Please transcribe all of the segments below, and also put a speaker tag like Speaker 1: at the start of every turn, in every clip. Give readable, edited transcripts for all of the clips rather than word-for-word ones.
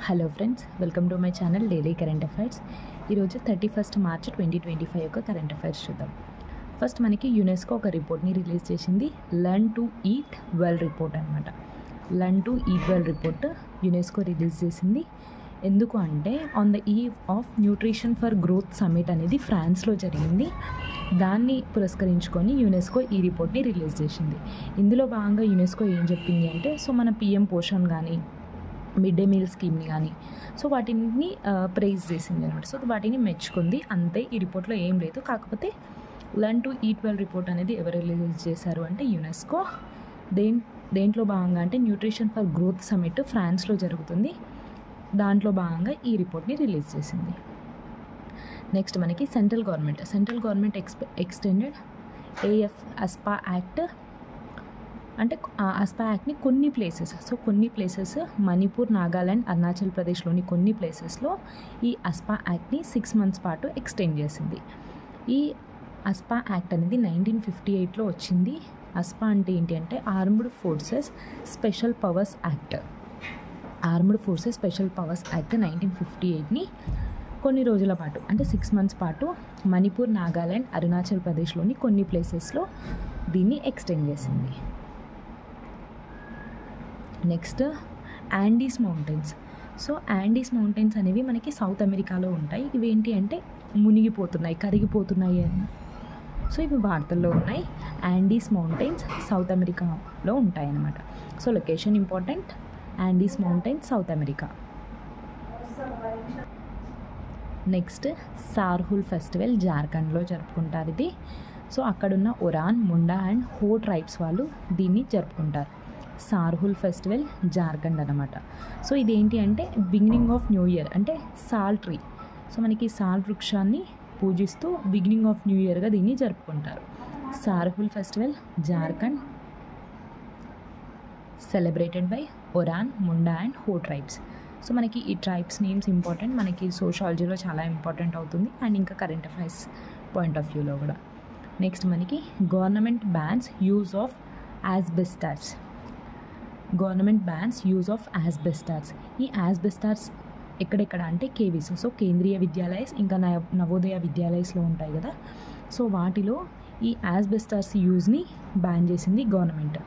Speaker 1: Hello friends, welcome to my channel daily current affairs. ఈరోజు 31 March 2025 యొక్క current affairs చూద్దాం. First మనకి UNESCO ఒక రిపోర్ట్ని రిలీజ్ చేసింది, learn to eat well report అనమాట. Learn to eat well report UNESCO release చేసింది. ఎందుకు అంటే on the eve of nutrition for growth summit అనేది ఫ్రాన్స్లో జరిగింది. దాన్ని పురస్కరించుకొని యునెస్కో ఈ రిపోర్ట్ని రిలీజ్ చేసింది. ఇందులో భాగంగా యునెస్కో ఏం చెప్పింది అంటే, సో మన పిఎం పోషణ్ కానీ మిడ్ డే మీల్ స్కీమ్ని కానీ సో వాటిని ప్రైజ్ చేసింది అనమాట. సో వాటిని మెచ్చుకుంది, అంతే. ఈ రిపోర్ట్లో ఏం లేదు. కాకపోతే learn to eat well report అనేది ఎవరు రిలీజ్ చేశారు అంటే యునెస్కో. దేంట్లో భాగంగా అంటే న్యూట్రిషన్ ఫర్ గ్రోత్ సమ్మిట్ ఫ్రాన్స్లో జరుగుతుంది, దాంట్లో భాగంగా ఈ రిపోర్ట్ని రిలీజ్ చేసింది. నెక్స్ట్ మనకి central government extended ASPA act అంటే ASPA యాక్ట్ని కొన్ని ప్లేసెస్ మణిపూర్, నాగాల్యాండ్, అరుణాచల్ ప్రదేశ్లోని కొన్ని ప్లేసెస్లో ఈ ASPA యాక్ట్ని 6 months పాటు ఎక్స్టెండ్ చేసింది. ఈ ASPA యాక్ట్ అనేది 1958లో వచ్చింది. ASPA అంటే ఏంటి అంటే armed forces special powers act. 1958ని కొన్ని రోజుల పాటు అంటే 6 months పాటు మణిపూర్, నాగాల్యాండ్, అరుణాచల్ ప్రదేశ్లోని కొన్ని ప్లేసెస్లో దీన్ని ఎక్స్టెండ్ చేసింది. Next యాండీస్ mountains. సో యాండీస్ మౌంటైన్స్ అనేవి మనకి సౌత్ అమెరికాలో ఉంటాయి. ఇవి ఏంటి అంటే కరిగిపోతున్నాయి. సో ఇవి వార్తల్లో ఉన్నాయి. యాండీస్ మౌంటైన్స్ సౌత్ అమెరికాలో ఉంటాయి అన్నమాట. So location important, Andes mountains south America. Next Sarhul festival జార్ఖండ్లో జరుపుకుంటారు ఇది. సో అక్కడున్న ఒరాన్, ముండా అండ్ హో ట్రైబ్స్ వాళ్ళు దీన్ని జరుపుకుంటారు. సార్హుల్ ఫెస్టివల్ జార్ఖండ్ అనమాట. సో ఇదేంటి అంటే బిగినింగ్ ఆఫ్ న్యూ ఇయర్ అంటే సాల్ ట్రీ. సో మనకి సాల్ వృక్షాన్ని పూజిస్తూ బిగినింగ్ ఆఫ్ న్యూ ఇయర్గా దీన్ని జరుపుకుంటారు. Sarhul festival Jharkhand celebrated by Oraon, Munda and Ho tribes. So మనకి ఈ ట్రైబ్స్ నేమ్స్ ఇంపార్టెంట్, మనకి సోషాలజీలో చాలా ఇంపార్టెంట్ అవుతుంది అండ్ ఇంకా కరెంట్ అఫైర్స్ పాయింట్ ఆఫ్ వ్యూలో కూడా. నెక్స్ట్ మనకి government bans use of asbestos. ఈ యాస్బెస్టాస్ ఎక్కడెక్కడ అంటే కేవీస్, సో కేంద్రీయ విద్యాలయస్ ఇంకా నవోదయ విద్యాలయస్లో ఉంటాయి కదా. సో వాటిలో ఈ యాస్బెస్టాస్ యూజ్ని బ్యాన్ చేసింది గవర్నమెంట్.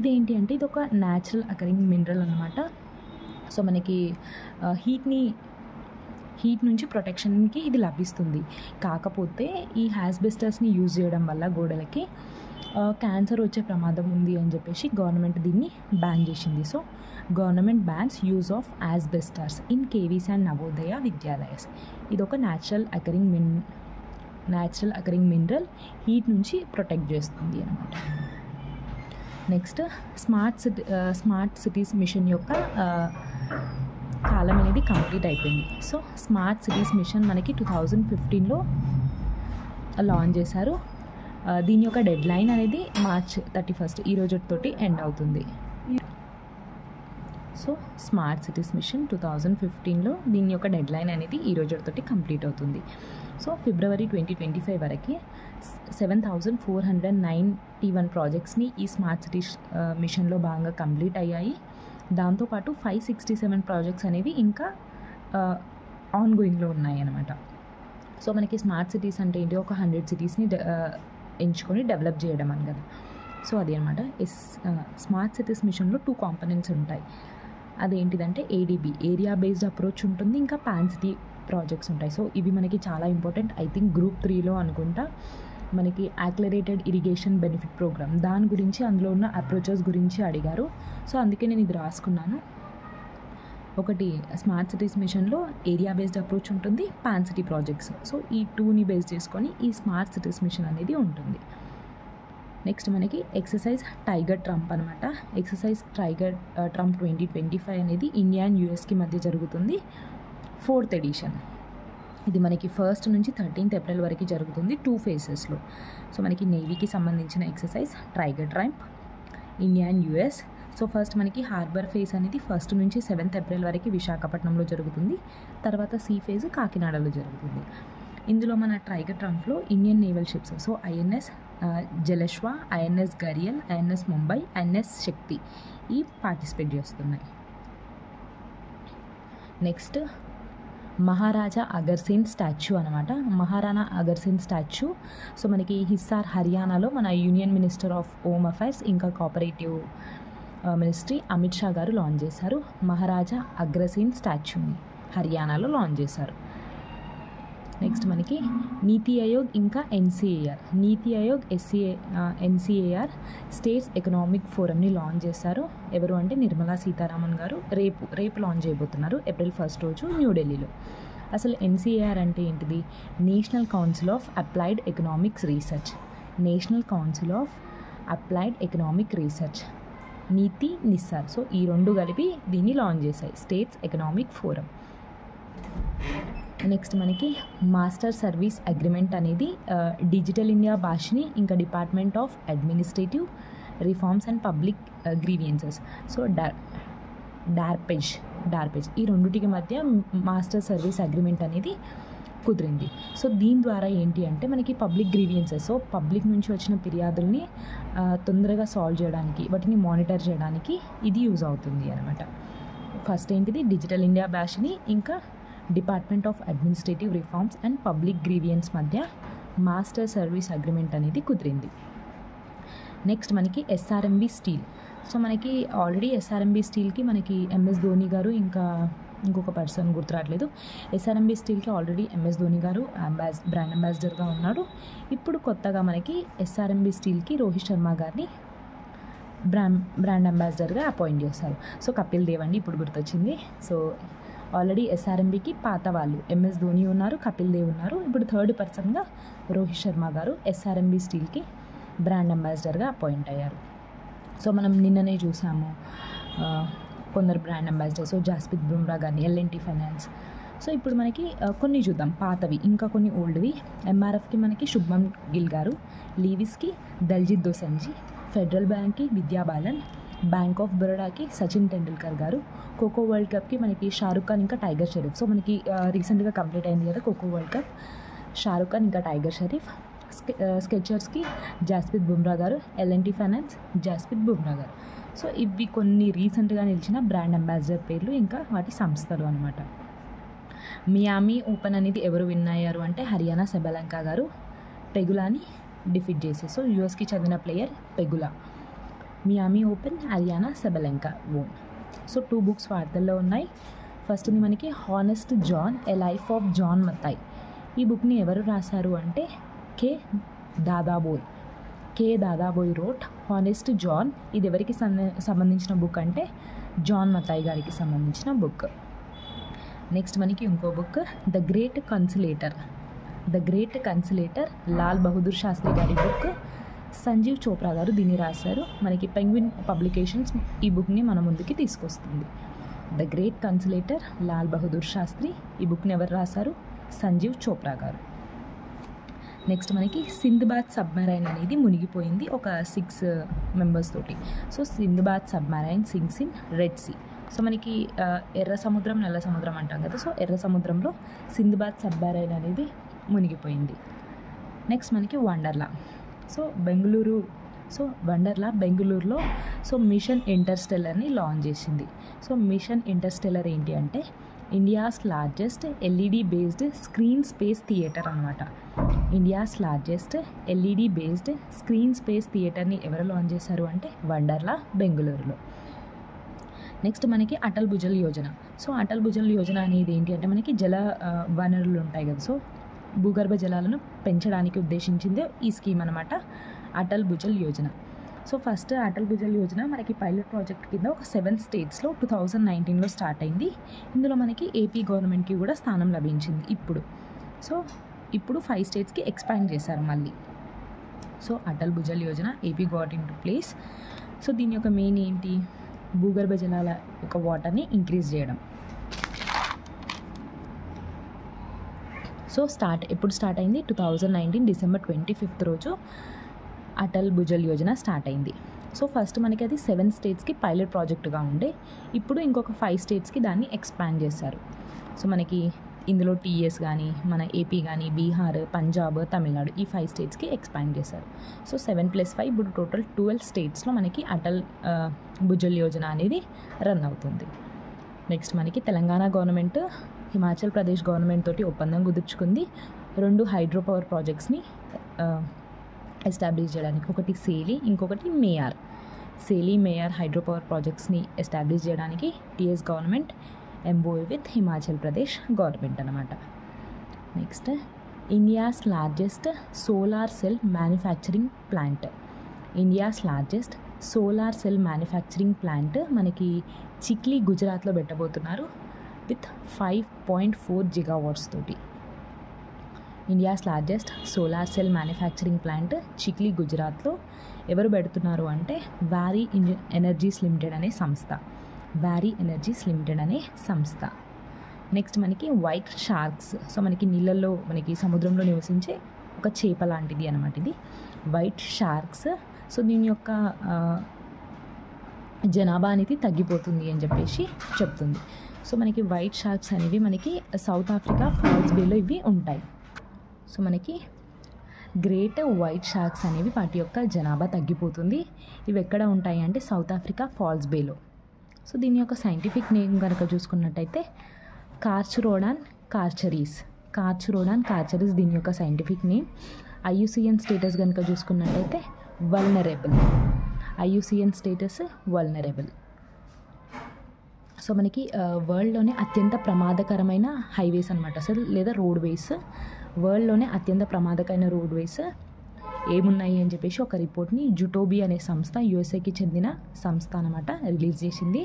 Speaker 1: ఇదేంటి అంటే ఇది ఒక న్యాచురల్ అకరింగ్ మినరల్ అనమాట. సో మనకి హీట్ నుంచి ప్రొటెక్షన్కి ఇది లభిస్తుంది. కాకపోతే ఈ యాస్బెస్టాస్ని యూజ్ చేయడం వల్ల గోడలకి క్యాన్సర్ వచ్చే ప్రమాదం ఉంది అని చెప్పేసి గవర్నమెంట్ దీన్ని బ్యాన్ చేసింది. So government bans use of asbestos in KVs and Navodaya Vidyalayas. ఇది ఒక న్యాచురల్ అకరింగ్ మినరల్, హీట్ నుంచి ప్రొటెక్ట్ చేస్తుంది అనమాట. నెక్స్ట్ స్మార్ట్ సిటీస్ మిషన్ యొక్క కాలం అనేది కంప్లీట్ అయిపోయింది. సో స్మార్ట్ సిటీస్ మిషన్ మనకి 2015లో లాంచ్ చేశారు. దీని యొక్క డెడ్ లైన్ అనేది March 31 ఈ రోజుతోటి ఎండ్ అవుతుంది. సో స్మార్ట్ సిటీస్ మిషన్ 2015లో దీని యొక్క డెడ్ లైన్ అనేది ఈ రోజుతోటి కంప్లీట్ అవుతుంది. సో February 2025 వరకు 7491 ప్రాజెక్ట్స్ని ఈ స్మార్ట్ సిటీస్ మిషన్లో భాగంగా కంప్లీట్ అయ్యాయి. దాంతోపాటు 567 ప్రాజెక్ట్స్ అనేవి ఇంకా ఆన్గోయింగ్లో ఉన్నాయి అన్నమాట. సో మనకి స్మార్ట్ సిటీస్ అంటే ఏంటి, ఒక 100 సిటీస్ని ఎంచుకొని డెవలప్ చేయడం అని కదా. సో అది అనమాట. స్మార్ట్ సిటీస్ మిషన్లో 2 కాంపోనెంట్స్ ఉంటాయి. అదేంటిదంటే ADB ఏరియా బేస్డ్ అప్రోచ్ ఉంటుంది, ఇంకా పాన్ సిటీ ప్రాజెక్ట్స్ ఉంటాయి. సో ఇవి మనకి చాలా ఇంపార్టెంట్. ఐ థింక్ Group 3లో అనుకుంటా మనకి యాక్లరేటెడ్ ఇరిగేషన్ బెనిఫిట్ ప్రోగ్రామ్ దాని గురించి, అందులో ఉన్న అప్రోచెస్ గురించి అడిగారు. సో అందుకే నేను ఇది రాసుకున్నాను. ఒకటి స్మార్ట్ సిటీస్ మిషన్లో ఏరియా బేస్డ్ అప్రోచ్ ఉంటుంది, పాన్ సిటీ ప్రాజెక్ట్స్. సో ఈ 2ని బేస్ చేసుకొని ఈ స్మార్ట్ సిటీస్ మిషన్ అనేది ఉంటుంది. నెక్స్ట్ మనకి ఎక్సర్సైజ్ టైగర్ ట్రంప్ అనమాట. ఎక్సర్సైజ్ టైగర్ ట్రంప్ 2025 అనేది ఇండియా అండ్ యూఎస్కి మధ్య జరుగుతుంది. 4th edition. ఇది మనకి 1st నుంచి 13th April వరకు జరుగుతుంది 2 phases. సో మనకి నేవీకి సంబంధించిన exercise tiger Trump, India and US. So first మనకి హార్బర్ ఫేజ్ అనేది 1st నుంచి 7th April వరకు విశాఖపట్నంలో జరుగుతుంది. తర్వాత సీ ఫేజ్ కాకినాడలో జరుగుతుంది. ఇందులో మన టైగర్ ట్రంప్లో Indian naval ships, so INS Jalashwa, INS Gharial, INS Mumbai, INS Shakti ఈ పార్టిసిపేట్ చేస్తున్నాయి. నెక్స్ట్ మహారాజా అగర్సేన్ స్టాచ్యూ అనమాట. మహారాణా అగర్సేన్ స్టాచ్యూ సో మనకి హిస్సార్ హర్యానాలో మన union minister of home affairs ఇంకా కోఆపరేటివ్ మినిస్ట్రీ అమిత్ షా గారు లాంచ్ చేశారు. మహారాజా అగ్రసేన్ స్టాచ్యూని హర్యానాలో లాంచ్ చేశారు. నెక్స్ట్ మనకి నీతి ఆయోగ్ ఇంకా ఎన్సీఏఆర్. నీతి ఆయోగ్ ఎన్సీఏఆర్ స్టేట్స్ ఎకనామిక్ ఫోరంని లాంచ్ చేశారు. ఎవరు అంటే నిర్మలా సీతారామన్ గారు రేపు లాంచ్ చేయబోతున్నారు ఏప్రిల్ 1 రోజు న్యూఢిల్లీలో. అసలు ఎన్సీఏఆర్ అంటే ఏంటిది? National council of applied economics research. National council of applied economic research, NITI నిస్సార్. సో ఈ రెండు కలిపి దీన్ని లాంచ్ చేశాయి, స్టేట్స్ ఎకనామిక్ ఫోరం. నెక్స్ట్ మనకి మాస్టర్ సర్వీస్ అగ్రిమెంట్ అనేది డిజిటల్ ఇండియా భాషని ఇంకా department of administrative reforms and public grievances so డార్పేజ్ ఈ రెండుటికి మధ్య మాస్టర్ సర్వీస్ అగ్రిమెంట్ అనేది కుదిరింది. సో దీని ద్వారా ఏంటి అంటే మనకి పబ్లిక్ గ్రీవియన్సెస్, సో పబ్లిక్ నుంచి వచ్చిన ఫిర్యాదుల్ని తొందరగా సాల్వ్ చేయడానికి, వాటిని మానిటర్ చేయడానికి ఇది యూజ్ అవుతుంది అనమాట. ఫస్ట్ ఏంటిది డిజిటల్ ఇండియా భాషని ఇంకా department of administrative reforms and public grievance మధ్య మాస్టర్ సర్వీస్ అగ్రిమెంట్ అనేది కుదిరింది. నెక్స్ట్ మనకి ఎస్ఆర్ఎంబి స్టీల్. సో మనకి ఆల్రెడీ ఎస్ఆర్ఎంబి స్టీల్కి మనకి ఎంఎస్ ధోని గారు ఇంకా ఇంకొక పర్సన్ గుర్తురావట్లేదు. ఎస్ఆర్ఎంబి స్టీల్కి ఆల్రెడీ ఎంఎస్ ధోని గారు బ్రాండ్ అంబాసిడర్గా ఉన్నాడు. ఇప్పుడు కొత్తగా మనకి ఎస్ఆర్ఎంబి స్టీల్కి రోహిత్ శర్మ గారిని బ్రాండ్ అంబాసిడర్గా అపాయింట్ చేస్తారు. సో కపిల్ దేవ్ అండి ఇప్పుడు గుర్తొచ్చింది. సో ఆల్రెడీ ఎస్ఆర్ఎంబికి పాత వాళ్ళు ఎంఎస్ ధోని ఉన్నారు, కపిల్ దేవ్ ఉన్నారు. ఇప్పుడు థర్డ్ పర్సన్గా రోహిత్ శర్మ గారు ఎస్ఆర్ఎంబి స్టీల్కి బ్రాండ్ అంబాసిడర్గా అపాయింట్ అయ్యారు. సో మనం నిన్ననే చూసాము కొందరు brand ambassador. So Jaspreet Bumrah గారిని, ఎల్ఎన్టీ ఫైనాన్స్. సో ఇప్పుడు మనకి కొన్ని చూద్దాం పాతవి, ఇంకా కొన్ని ఓల్డ్వి. ఎంఆర్ఎఫ్కి మనకి శుభ్మన్ గిల్ గారు, లీవిస్కి దల్జిత్ దోసంజీ, ఫెడరల్ బ్యాంక్కి విద్యా బాలన్, బ్యాంక్ ఆఫ్ బరోడాకి సచిన్ టెండూల్కర్ గారు, ఖోఖో వరల్డ్ కప్కి మనకి షారుఖ్ ఖాన్ ఇంకా టైగర్ షరీఫ్. సో మనకి రీసెంట్గా కంప్లీట్ అయింది కదా ఖోఖో వరల్డ్ కప్, షారుఖ్ ఖాన్ ఇంకా టైగర్ షరీఫ్. స్కెచర్స్కి జాస్ప్రీత్ బుమ్రా గారు, ఎల్ఎన్టీ ఫైనాన్స్ జాస్ప్రీత్ బుమ్రా గారు. సో ఇవి కొన్ని రీసెంట్గా నిలిచిన బ్రాండ్ అంబాసిడర్ పేర్లు ఇంకా వాటి సంస్థలు అనమాట. మియామి ఓపెన్ అనేది ఎవరు విన్ అయ్యారు అంటే హర్యానా సెబలంకా గారు పెగులాని డిఫీట్ చేసి. సో యూఎస్కి చెందిన player Pegula. Miami open Aryna Sabalenka won. So 2 books వార్తల్లో ఉన్నాయి. ఫస్ట్ది మనకి honest John, a life of John Mathai. ఈ బుక్ని ఎవరు రాశారు అంటే K Dadabhoy wrote honest John. ఇది ఎవరికి సంబంధించిన బుక్ అంటే జాన్ మతాయ్ గారికి సంబంధించిన బుక్. నెక్స్ట్ మనకి ఇంకో book the great conciliator Lal Bahadur Shastri garu book. Sanjeev Chopra గారు దీన్ని రాశారు. మనకి పెంగ్విన్ పబ్లికేషన్స్ ఈ బుక్ని మన ముందుకి తీసుకొస్తుంది. The great conciliator Lal Bahadur Shastri. ఈ బుక్ని ఎవరు రాశారు? సంజీవ్ చోప్రా గారు. నెక్స్ట్ మనకి సింధబాద్ సబ్మెరైన్ అనేది మునిగిపోయింది ఒక 6 మెంబర్స్ తోటి. So Sindbad submarine sinks in red sea. So మనకి ఎర్ర సముద్రం, నల్ల సముద్రం అంటాం కదా. సో ఎర్ర సముద్రంలో సింధబాద్ సబ్మెరైన్ అనేది మునిగిపోయింది. నెక్స్ట్ మనకి వండర్లా. సో బెంగళూరులో సో మిషన్ ఇంటర్స్టెల్లర్ని లాంచ్ చేసింది. సో మిషన్ ఇంటర్స్టెల్లర్ ఏంటి అంటే India's largest LED based screen space theatre అనమాట. India's largest LED based screen space థియేటర్ని ఎవరు లాంచ్ చేశారు అంటే వండర్లా బెంగళూరులో. నెక్స్ట్ మనకి అటల్ భుజల్ యోజన. సో అటల్ భుజల్ యోజన అనేది ఏంటి అంటే మనకి జల వనరులు ఉంటాయి కదా. సో భూగర్భ జలాలను పెంచడానికి ఉద్దేశించిందే ఈ స్కీమ్ అనమాట, అటల్ భుజల్ యోజన. సో ఫస్ట్ అటల్ భుజల్ యోజన మనకి పైలట్ ప్రాజెక్ట్ కింద ఒక 7 స్టేట్స్లో 2019లో స్టార్ట్ అయింది. ఇందులో మనకి ఏపీ గవర్నమెంట్కి కూడా స్థానం లభించింది ఇప్పుడు 5 స్టేట్స్కి ఎక్స్పాండ్ చేశారు మళ్ళీ. So Atal Bhujal Yojana AP got in to place. So దీని యొక్క మెయిన్ ఏంటి? భూగర్భ జలాల యొక్క వాటర్ని ఇంక్రీజ్ చేయడం. సో ఎప్పుడు స్టార్ట్ అయింది? 2019 డిసెంబర్ 25 రోజు అటల్ భుజల్ యోజన స్టార్ట్ అయింది. సో ఫస్ట్ మనకి అది 7 స్టేట్స్కి పైలట్ ప్రాజెక్టుగా ఉండే, ఇప్పుడు ఇంకొక 5 స్టేట్స్కి దాన్ని ఎక్స్పాండ్ చేశారు. సో మనకి ఇందులో టీఎస్ కానీ, మన ఏపీ కానీ, బీహార్, పంజాబ్, తమిళనాడు ఈ 5 స్టేట్స్కి ఎక్స్పాండ్ చేశారు. సో 7+5 ఇప్పుడు టోటల్ 12 స్టేట్స్లో మనకి అటల్ భుజల్ యోజన అనేది రన్ అవుతుంది. నెక్స్ట్ మనకి తెలంగాణ గవర్నమెంట్ హిమాచల్ ప్రదేశ్ గవర్నమెంట్ తోటి ఒప్పందం కుదుర్చుకుంది 2 హైడ్రో పవర్ ప్రాజెక్ట్స్ని ఎస్టాబ్లిష్ చేయడానికి. ఒకటి సేలి, ఇంకొకటి మేయార్. సేలి మేయార్ హైడ్రో పవర్ ప్రాజెక్ట్స్ని ఎస్టాబ్లిష్ చేయడానికి TS government MOU with Himachal Pradesh government అనమాట. Next India's largest solar cell manufacturing plant. India's largest solar cell manufacturing plant మనకి చిక్లీ గుజరాత్లో పెట్టబోతున్నారు విత్ 5.4 గిగావాట్స్ తోటి. India's largest solar cell manufacturing plant Chikhli గుజరాత్లో ఎవరు పెడుతున్నారు అంటే వారీ ఎనర్జీస్ లిమిటెడ్ అనే సంస్థ. వారీ ఎనర్జీస్ లిమిటెడ్ అనే సంస్థ. నెక్స్ట్ మనకి వైట్ షార్క్స్. సో మనకి నీళ్ళల్లో మనకి సముద్రంలో నివసించే ఒక చేప లాంటిది అనమాట ఇది వైట్ షార్క్స్. సో దీని యొక్క జనాభా అనేది తగ్గిపోతుంది అని చెప్పేసి చెప్తుంది. సో మనకి వైట్ షార్క్స్ అనేవి మనకి సౌత్ ఆఫ్రికా ఫాల్స్ బేలో ఇవి ఉంటాయి. సో మనకి గ్రేట్ వైట్ షార్క్స్ అనేవి వాటి యొక్క జనాభా తగ్గిపోతుంది. ఇవి ఎక్కడ ఉంటాయి అంటే సౌత్ ఆఫ్రికా ఫాల్స్ బేలో. సో దీని యొక్క సైంటిఫిక్ నేమ్ కనుక చూసుకున్నట్టయితే కార్చురోడాన్ కార్చరీస్. కార్చురోడాన్ కార్చరీస్ దీని యొక్క సైంటిఫిక్ నేమ్. ఐయుసిఎన్ స్టేటస్ కనుక చూసుకున్నట్టయితే vulnerable. IUCN status vulnerable. So మనకి వరల్డ్లోనే అత్యంత ప్రమాదకరమైన హైవేస్ అనమాట అసలు, లేదా రోడ్వేస్. వరల్డ్లోనే అత్యంత ప్రమాదకరమైన రోడ్వేస్ ఏమున్నాయి అని చెప్పేసి ఒక రిపోర్ట్ని జుటోబీ అనే సంస్థ, యూఎస్ఏకి చెందిన సంస్థ అనమాట, రిలీజ్ చేసింది.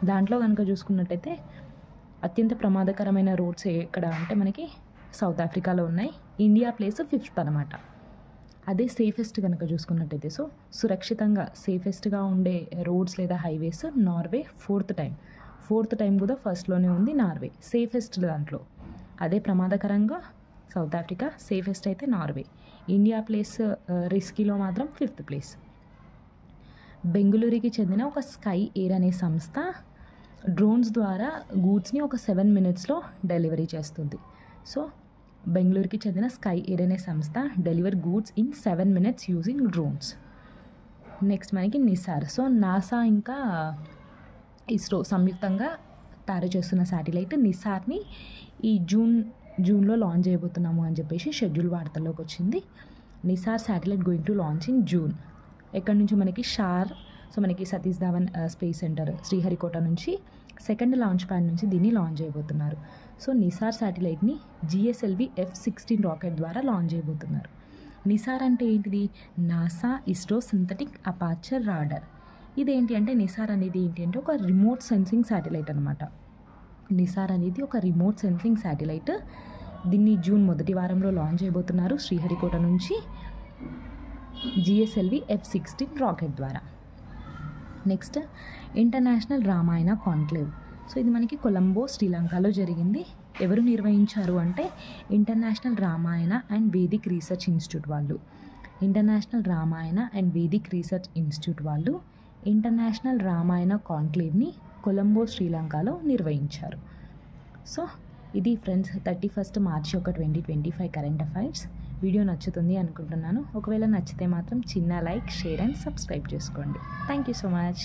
Speaker 1: దాంట్లో కనుక చూసుకున్నట్టయితే అత్యంత ప్రమాదకరమైన రోడ్స్ ఎక్కడ అంటే మనకి సౌత్ ఆఫ్రికాలో ఉన్నాయి. ఇండియా ప్లేస్ 5th అనమాట. అదే సేఫెస్ట్ కనుక చూసుకున్నట్టయితే, సో సురక్షితంగా సేఫెస్ట్గా ఉండే రోడ్స్ లేదా హైవేస్ నార్వే 4th టైం కూడా ఫస్ట్లోనే ఉంది నార్వే సేఫెస్ట్ దాంట్లో. అదే ప్రమాదకరంగా సౌత్ ఆఫ్రికా, సేఫెస్ట్ అయితే నార్వే. ఇండియా ప్లేస్ రిస్కీలో మాత్రం 5th ప్లేస్. బెంగళూరుకి చెందిన ఒక స్కై ఎయిర్ అనే సంస్థ డ్రోన్స్ ద్వారా గూడ్స్ని ఒక 7 minutesలో డెలివరీ చేస్తుంది. సో బెంగళూరుకి చెందిన స్కై ఎయిర్ అనే సంస్థ deliver goods in 7 minutes using drones. Next మనకి నిసార్. సో నాసా ఇంకా ఇస్రో సంయుక్తంగా తయారు చేస్తున్న శాటిలైట్ నిసార్ని ఈ జూన్లో లాంచ్ చేయబోతున్నాము అని చెప్పేసి షెడ్యూల్ వార్తల్లోకి వచ్చింది. NISAR satellite going to launch in June. ఎక్కడి నుంచి మనకి షార్, సో మనకి సతీష్ ధావన్ స్పేస్ సెంటర్ శ్రీహరికోట నుంచి 2nd లాంచ్ ప్యాడ్ నుంచి దీన్ని లాంచ్ చేయబోతున్నారు. సో నిసార్ శాటిలైట్ని GSLV F-16 రాకెట్ ద్వారా లాంచ్ చేయబోతున్నారు. నిసార్ అంటే ఏంటిది? NASA ISRO synthetic aperture radar. ఇదేంటి అంటే నిసార్ అనేది ఏంటి అంటే ఒక రిమోట్ సెన్సింగ్ శాటిలైట్ అనమాట. నిసార్ అనేది ఒక రిమోట్ సెన్సింగ్ శాటిలైట్. దీన్ని జూన్ 1వ వారంలో లాంచ్ చేయబోతున్నారు శ్రీహరికోట నుంచి GSLV F-16 రాకెట్ ద్వారా. Next international Ramayana conclave. So ఇది మనకి కొలంబో శ్రీలంకలో జరిగింది. ఎవరు నిర్వహించారు అంటే international Ramayana and Vedic research institute వాళ్ళు. International Ramayana and Vedic research institute వాళ్ళు ఇంటర్నేషనల్ రామాయణ కాన్క్లేవ్ని కొలంబో శ్రీలంకలో నిర్వహించారు. సో ఇది ఫ్రెండ్స్ 31 మార్చి 2025 కరెంట్ అఫైర్స్. వీడియో నచ్చుతుంది అనుకుంటున్నాను. ఒకవేళ నచ్చితే మాత్రం చిన్న లైక్, షేర్ అండ్ సబ్స్క్రైబ్ చేసుకోండి. Thank you so much.